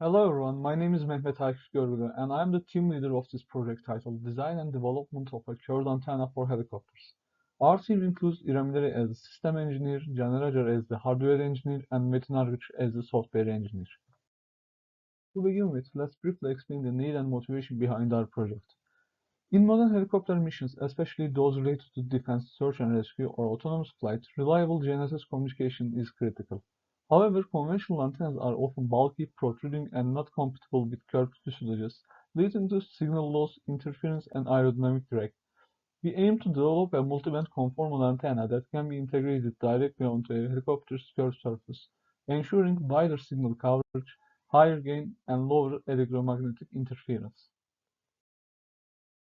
Hello everyone, my name is Mehmet Akif Görgülü and I am the team leader of this project titled Design and Development of a Curved Antenna for Helicopters. Our team includes İrem İleri as the system engineer, Caner Acar as the hardware engineer, and Metin Argıç as the software engineer. To begin with, let's briefly explain the need and motivation behind our project. In modern helicopter missions, especially those related to defense, search and rescue, or autonomous flight, reliable GNSS communication is critical. However, conventional antennas are often bulky, protruding, and not compatible with curved fuselages, leading to signal loss, interference, and aerodynamic drag. We aim to develop a multi-band conformal antenna that can be integrated directly onto a helicopter's curved surface, ensuring wider signal coverage, higher gain, and lower electromagnetic interference.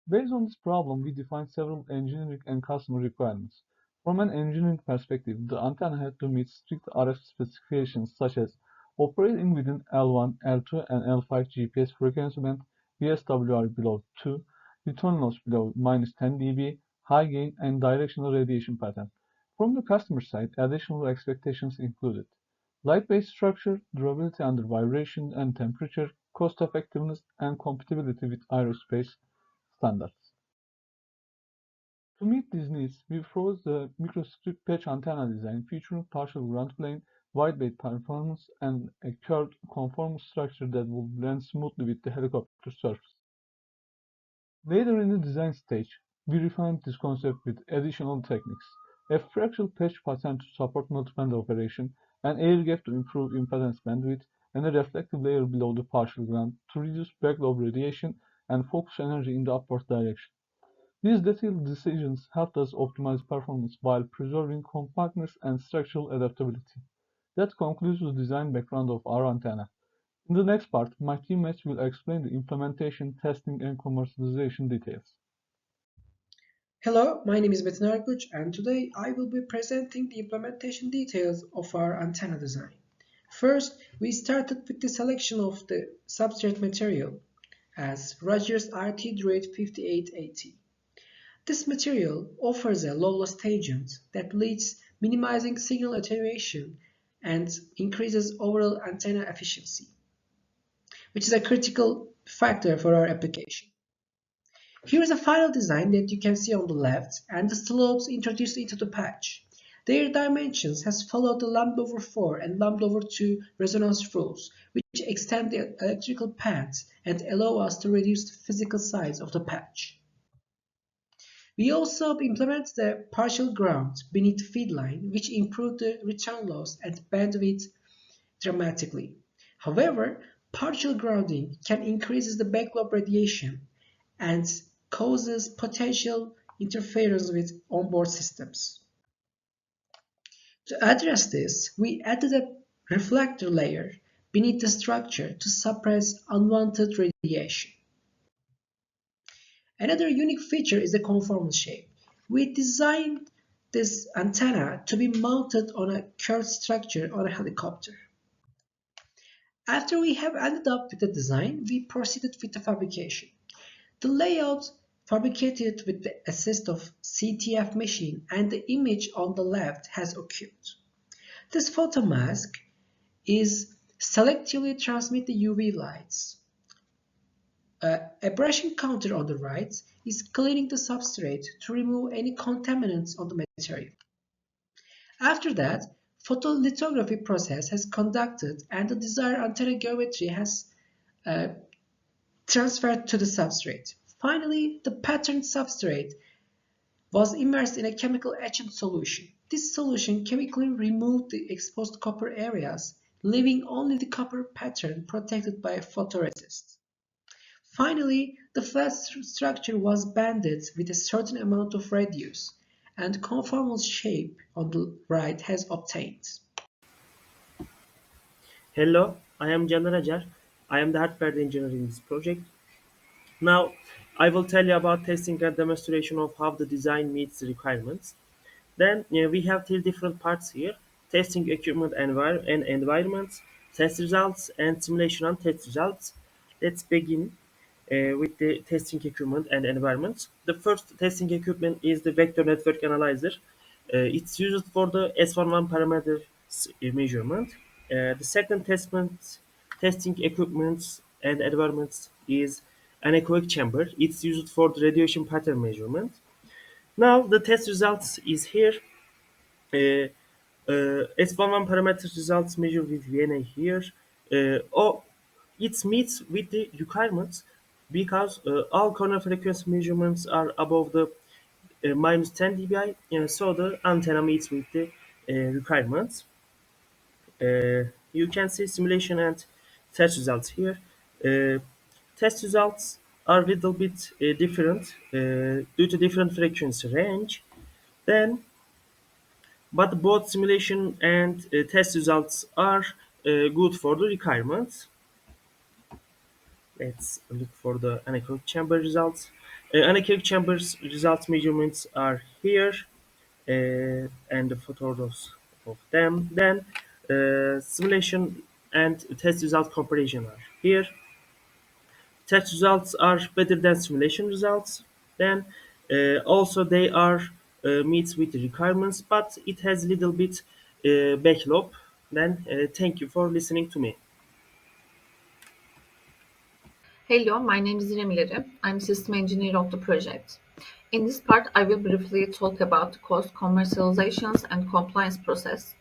Based on this problem, we defined several engineering and customer requirements. From an engineering perspective, the antenna had to meet strict RF specifications such as operating within L1, L2, and L5 GPS frequency band, VSWR below 2, return loss below -10 dB, high gain, and directional radiation pattern. From the customer side, additional expectations included lightweight structure, durability under vibration and temperature, cost effectiveness, and compatibility with aerospace standards. To meet these needs, we proposed the microstrip patch antenna design featuring partial ground plane, wideband performance, and a curved conformal structure that will blend smoothly with the helicopter surface. Later in the design stage, we refined this concept with additional techniques: a fractal patch pattern to support multi-band operation, an air gap to improve impedance bandwidth, and a reflective layer below the partial ground to reduce backlobe radiation and focus energy in the upward direction. These detailed decisions helped us optimize performance while preserving compactness and structural adaptability. That concludes the design background of our antenna. In the next part, my teammates will explain the implementation, testing, and commercialization details. Hello, my name is Metin Arkuç, and today I will be presenting the implementation details of our antenna design. First, we started with the selection of the substrate material as Rogers RT Draid 5880. This material offers a low-loss tangent that leads minimizing signal attenuation and increases overall antenna efficiency, which is a critical factor for our application. Here is a final design that you can see on the left and the slopes introduced into the patch. Their dimensions has followed the lambda/4 and lambda/2 resonance rules, which extend the electrical paths and allow us to reduce the physical size of the patch. We also implemented the partial ground beneath the feed line, which improved the return loss and bandwidth dramatically. However, partial grounding can increase the backlobe radiation and causes potential interference with onboard systems. To address this, we added a reflector layer beneath the structure to suppress unwanted radiation. Another unique feature is the conformal shape. We designed this antenna to be mounted on a curved structure on a helicopter. After we have ended up with the design, we proceeded with the fabrication. The layout fabricated with the assist of CTF machine and the image on the left has occurred. This photomask is selectively transmit the UV lights. A brushing counter on the right is cleaning the substrate to remove any contaminants on the material. After that, photolithography process has conducted and the desired antenna geometry has uh, transferred to the substrate. Finally, the patterned substrate was immersed in a chemical etchant solution. This solution chemically removed the exposed copper areas, leaving only the copper pattern protected by a photoresist. Finally, the flat structure was banded with a certain amount of radius, and conformal shape on the right has obtained. Hello, I am Caner Acar. I am the hardware engineer in this project. Now, I will tell you about testing and demonstration of how the design meets the requirements. Then we have three different parts here: testing equipment and environments, test results, and simulation and test results. Let's begin with the testing equipment and environments. The first testing equipment is the vector network analyzer. It's used for the S11 parameter measurement. The second testment testing equipment and environments is anechoic chamber. It's used for the radiation pattern measurement. Now the test results is here. Uh, S11 parameter results measured with VNA here. Oh, it meets with the requirements because all corner frequency measurements are above the minus 10 dBi, so the antenna meets with the requirements. You can see simulation and test results here. Uh, Test results are a little bit different due to different frequency range. Then, but both simulation and test results are good for the requirements. Let's look for the anechoic chamber results. Anechoic chambers results measurements are here, and the photos of them. Then simulation and test result comparison are here. Test results are better than simulation results. Then also they are meets with the requirements, but it has little bit backlog. Then thank you for listening to me. Hello, my name is İrem. I'm system engineer of the project. In this part, I will briefly talk about the cost, commercializations, and compliance process.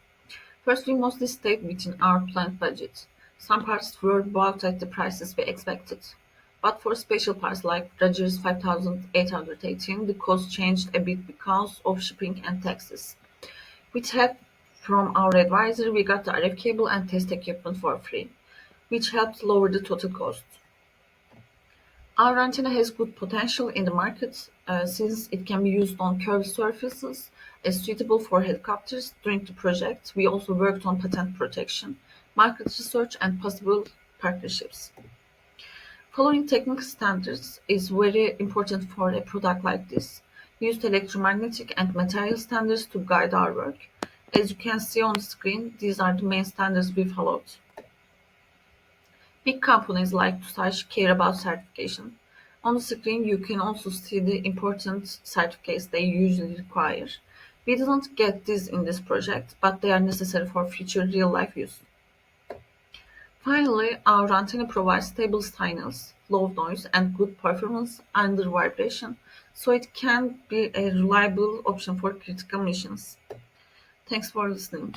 First, we mostly stayed within our planned budget. Some parts were bought at the prices we expected. But for special parts like Rogers 5818, the cost changed a bit because of shipping and taxes. With help from our advisor, we got the RF cable and test equipment for free, which helped lower the total cost. Our antenna has good potential in the market since it can be used on curved surfaces, is suitable for helicopters. During the project, we also worked on patent protection, market research, and possible partnerships. Following technical standards is very important for a product like this. We used electromagnetic and material standards to guide our work. As you can see on the screen, these are the main standards we followed. Big companies like Tusash care about certification. On the screen you can also see the important certificates they usually require. We didn't get these in this project, but they are necessary for future real-life use. Finally, our antenna provides stable signals, low noise, and good performance under vibration, so it can be a reliable option for critical missions. Thanks for listening.